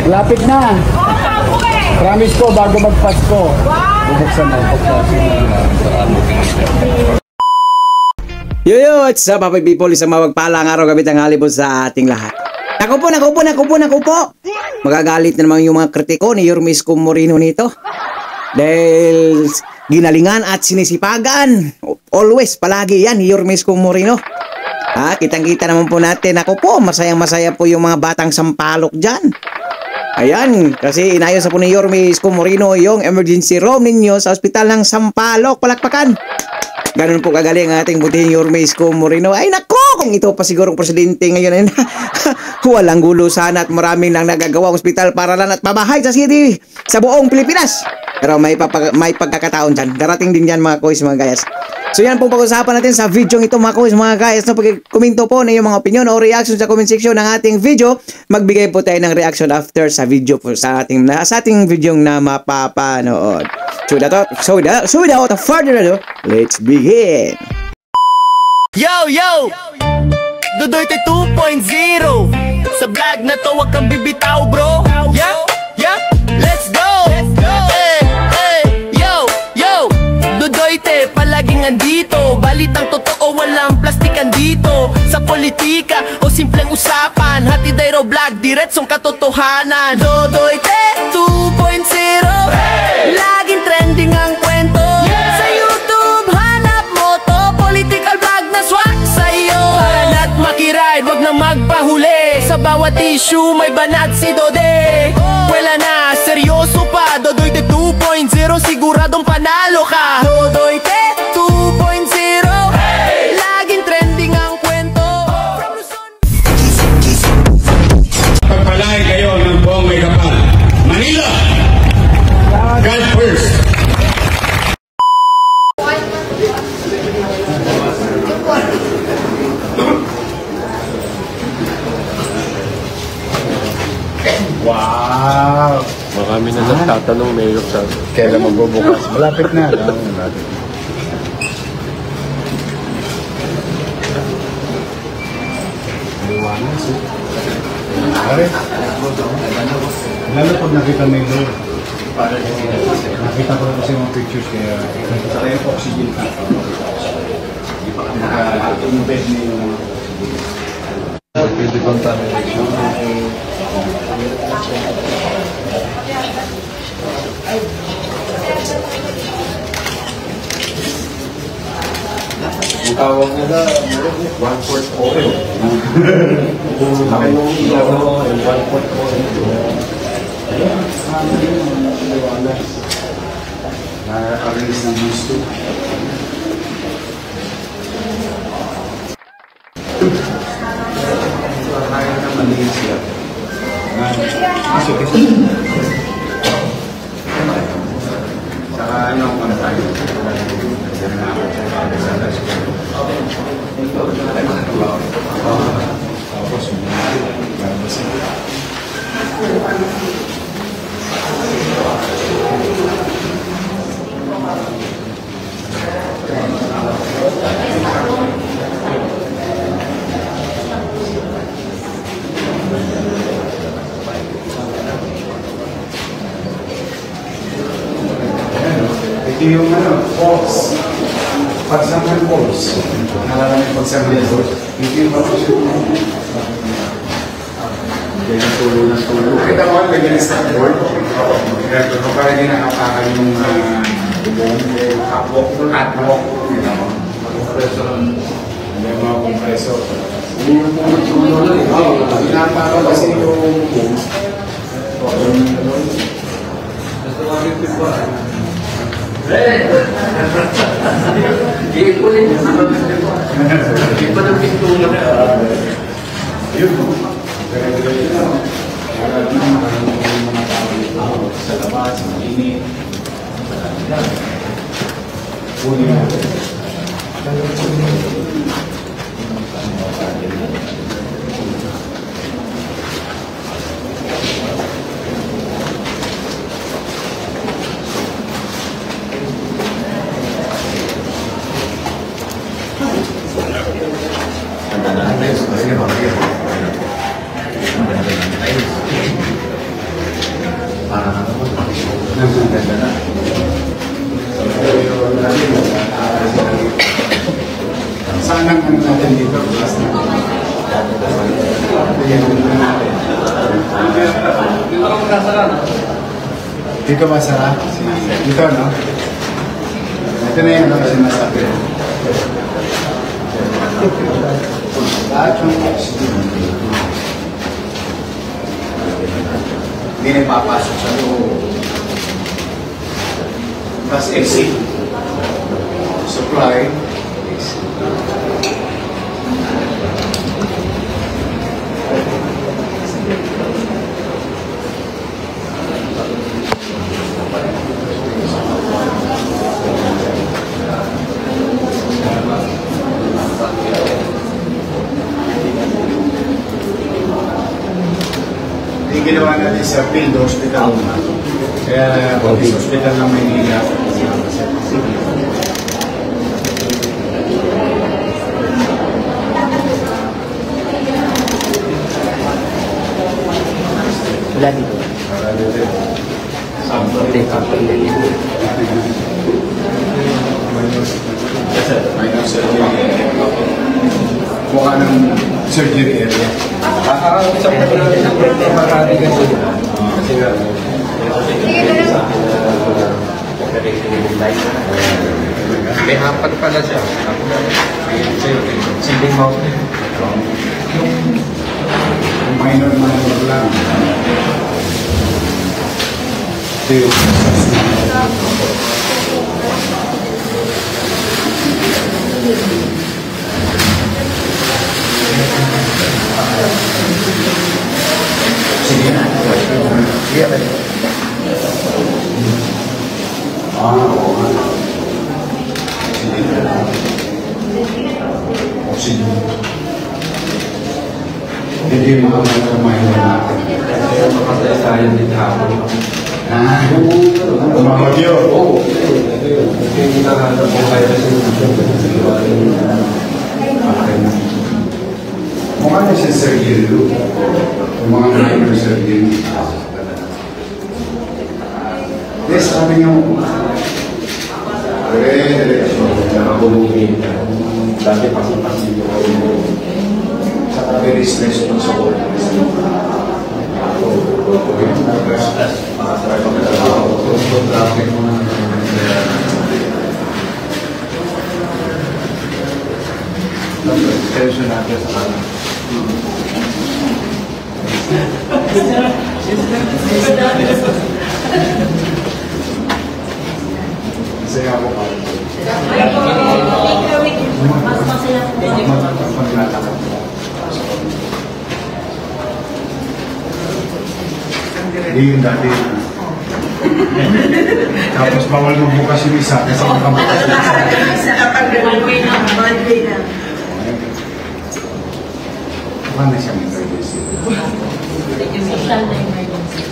Lapit na. Promise ko bago magpasko. Bubuksan na. Yo, what's up, happy people? Isang mapagpalang araw, gabi tanghali po sa ating lahat. Naku po. Magagalit na naman yung mga kritiko ni Yorme Isko Moreno nito. Dahil ginalingan at sinisipagan. Always, palagi yan, Yorme Isko Moreno. Kitang-kita naman po natin. Naku po, masayang-masaya po yung mga batang sampalok dyan. Ayan, kasi inayos na po ni Yorme Isko Moreno yung emergency room ninyo sa ospital ng Sampaloc. Palakpakan! Ganun po kagaling ang ating butihing Yorme Isko Moreno. Ay nako, kung ito pa sigurong presidente ngayon, walang gulo sana at maraming nang nagagawa ospital para lang at pabahay sa city sa buong Pilipinas. Pero may pagkakataon dyan. Darating din dyan mga kois, mga guys. So yan po pag-usapan natin sa video ito mga kois, mga guys. No, pag-komento po na yung mga opinion o reaction sa comment section ng ating video. Magbigay po tayo ng reaction after sa video po sa ating video na mapapanood. So without further ado, let's begin! Yo! Dudoy 2.0 sa vlog na to, wag kang bibitaw bro. Yeah, let's go! Yo, Dudoy palaging andito. Balitang totoo, walang plastikan dito. Sa politika o simpleng usapan, Hatidero vlog, diretsong katotohanan. Dudoy 2.0, laging trending ang kwento. Sa YouTube, hanap mo to, political vlog na swak sa'yo. Para na't makiride, wag na magpahuli. Sa bawat issue, may banat si Dode. Wala na, seryoso pa. Dudoy 2.0, siguradong panalo ka. Dudoy 2.0, laging trending ang kwento. Pagpalain kayo ng buong may kapal. Manila! God first! Wow! Marami na nagtatanong, Mayor, sa Kailan magbubukas? Malapit na. Lalo pag nakita mo yung lord. Nakita ko kasi mga pictures kaya nakita yung oxygen ka. Naka-embed na yung pwede contamination. Ang tawag nila, 1/4 oil. Ang ilaw mo, 1/4 oil. na-release ng gusto. Kaya na maliit siya. Saka ano ang tayo? Tapos ito yung pulse. Pagsamang pulse. Nalala yung pagsamang pulse. Ito yung pagsamang ganyan tulo ng tulo. Kita mo, ganyan start board. Ito para ginakapakan yung catwalk. Compressor. May mga compressor. Hindi yung mga tulo lang. Ginaparo kasi yung gusto makikip ba? Hindi ko rin yung hindi pa ng pintuan yun. Para din mga tao sa labas, mainit. Kunin natin. Dito masarap? Dito, no? Ito na yung sinasabi. Lahat ng hindi na papasok sa loob. Tapos exit. Supply. Exit. Hindi ginawa natin sa field hospital. Kaya sa hospital ng Maynila. Wala dito. Minor surgery. Mukha ng surgery area. Sa marami kasi. Kasi nga, may hapat pala siya. Silling mouth. Minor lang. Ito yung sige na. Sige na. Sige. Hindi mga minor natin. Kaya makasaysayan din hapon. Mga audio. Oo. Ito yung hinahanap ko kaya sa Mukha na siya surgery. Yung mga minor surgery. Yes, sabi niyo. nakabulungin. Dati pasang-pasing yung Saka very stressful sa work. Tension natin sa kanan. Saya ako pa. Mas masaya po Hindi yung dati. Tapos bawal magbukas yung isa kasi nakabukas yung isa. Monday na. Paano siya may emergency?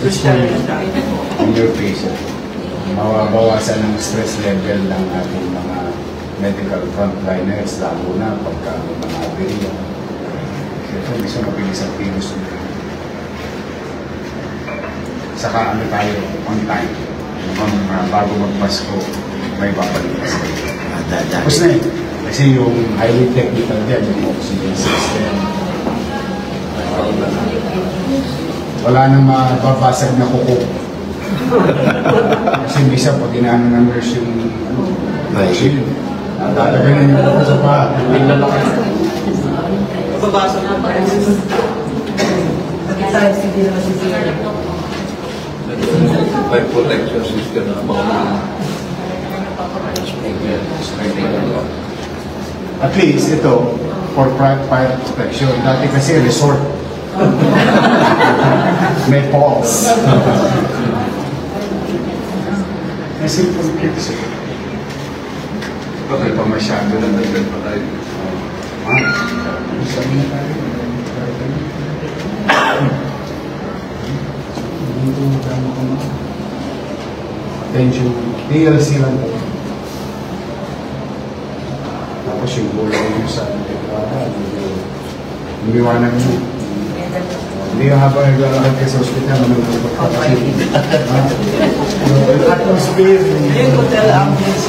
Social na emergency. In your patient. Mawabawasan ang stress level ng ating mga medical frontliners, lalo na pagka may mga aberya. Ito, gusto mabilis ang virus nito. Saka ano tayo, on time. Bago magpasko, may papalipas tayo. Tapos na kasi yung highly technical dyan, yung oxygen system. Wala nang mababasag na kuko. Kasi bisa pag inaano ng nurse yung oxygen, tatagalan yung kuko sa pa. Babasa na ba? may protection system na mga At least ito, for fire protection. Dati kasi resort. May falls. May simple kits. Bakit pa masyado na nagdag pa tayo? Sabi na tayo. Attention. DLC lang po. Tapos yung bulan yung sa umiwanan mo. Hindi yung habang naglalakad ka sa ospital naman ang atmosphere. Yung hotel ambience.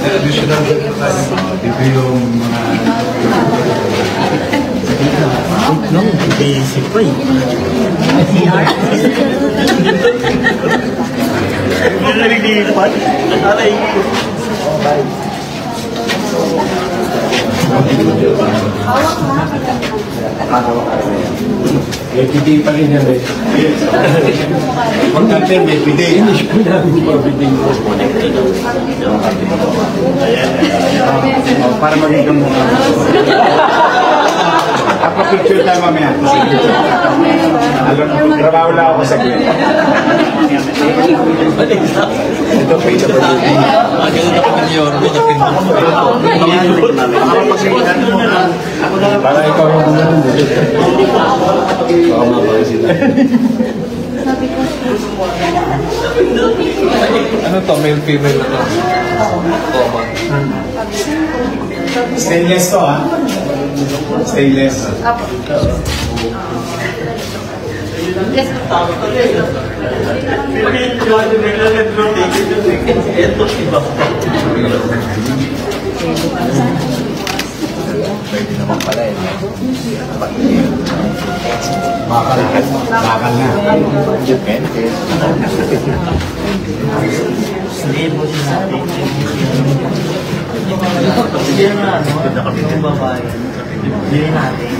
additional Dito yung mga Naisip ko eh. Nalilipat. Aray ko. May pidi pa rin yan eh. Pag-content may pidi. Finish ko na yung pabiding ko. Para maging kamukha. Picture tayo mamaya. Alam, trabaho lang ako sa gawin. Ito page of the para ikaw yung Ano to? Male, female na to? Common. stainless to ha? Stainless. Pwede naman pala eh. Bakal na. Depende. Hindi po sinabi. Sige na, yung babae. Hindi natin.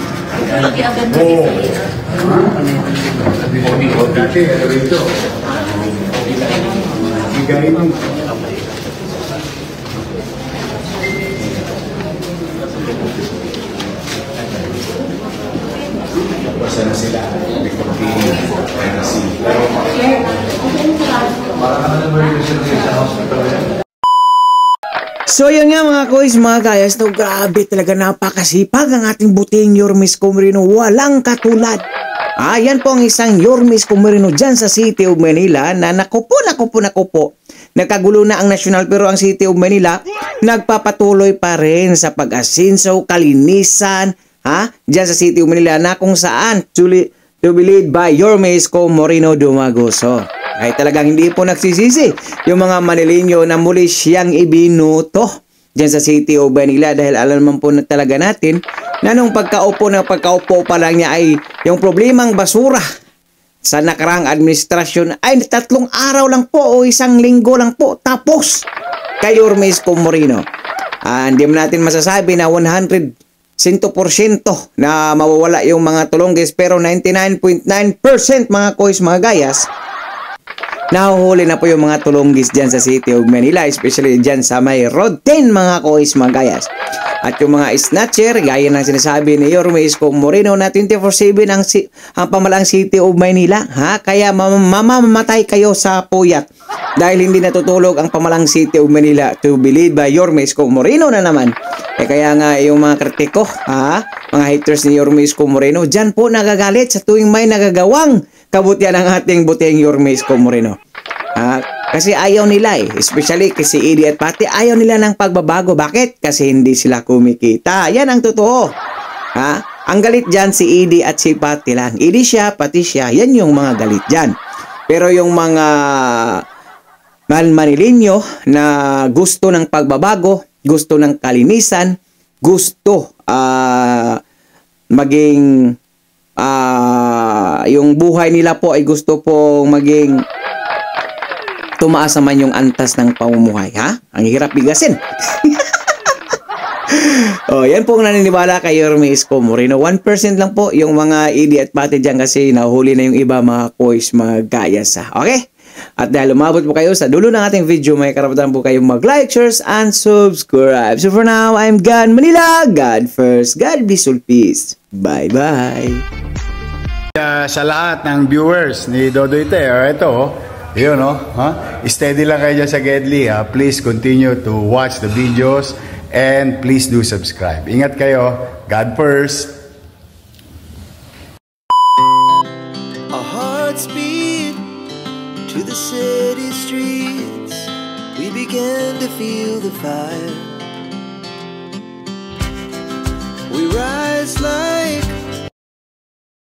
Oo. Dati, rito. Bigay mo. Basta na sila. So yun nga mga kois, mga guys, no, grabe talaga napakasipag ang ating buting Yormes Comerino, walang katulad. Yan po ang isang Yormes Comerino dyan sa City of Manila na nakupo. Nagkagulo na ang nasyonal pero ang City of Manila nagpapatuloy pa rin sa pag-asinso, kalinisan, dyan sa City of Manila na kung saan to be led by Yormes Comerino Dumaguso. Ay talagang hindi po nagsisisi yung mga Manileño na muli siyang ibinuto dyan sa City of Manila dahil alam naman po na talaga natin na nung pagkaupo pa lang niya ay yung problemang basura sa nakarang administrasyon ay 3 araw lang po o 1 linggo lang po tapos kay Yormes Comerino. Hindi mo natin masasabi na 100% na mawawala yung mga tulonggis pero 99.9% mga kois, mga gayas, nahuhuli na po yung mga tulonggis dyan sa City of Manila, especially dyan sa may Road 10 mga kois, mga gayas. At yung mga snatcher, gaya ng sinasabi ni Yormes Comerino na 24/7 ang pamalang City of Manila. Kaya mamamatay kayo sa puyat dahil hindi natutulog ang pamalang City of Manila to be led by Yormes Comerino na naman. Kaya nga yung mga kritiko, mga haters ni Yormes Comerino, dyan po nagagalit sa tuwing may nagagawang kabutihan ng ating buting Yormes Comerino. Kasi ayaw nila especially kasi Eddie at Patty, ayaw nila ng pagbabago. Bakit? Kasi hindi sila kumikita. Yan ang totoo. Ang galit dyan si Eddie at si Patty lang. Eddie siya, Patty siya. Yan yung mga galit dyan. Pero yung mga Manileño na gusto ng pagbabago, gusto ng kalinisan, gusto maging yung buhay nila po ay gusto pong maging tumaas naman yung antas ng pamumuhay. Ang hirap bigasin. Yan po ang naniniwala kay Yormes Comerino. 1% lang po yung mga Eddie at Patty dyan kasi nahuli na yung iba mga kois, mga gayas. Okay? At dahil umabot po kayo sa dulo ng ating video, may karapatan po kayong mag-like, share, and subscribe. So for now, I'm God Manila. God first. God bless all, peace. Bye-bye. Sa lahat ng viewers ni Dodoyte, ito, yun, steady lang kayo dyan sa Gedli. Please continue to watch the videos and please do subscribe. Ingat kayo. God first. Our hearts beat to the city streets. We began to feel the fire. We rise like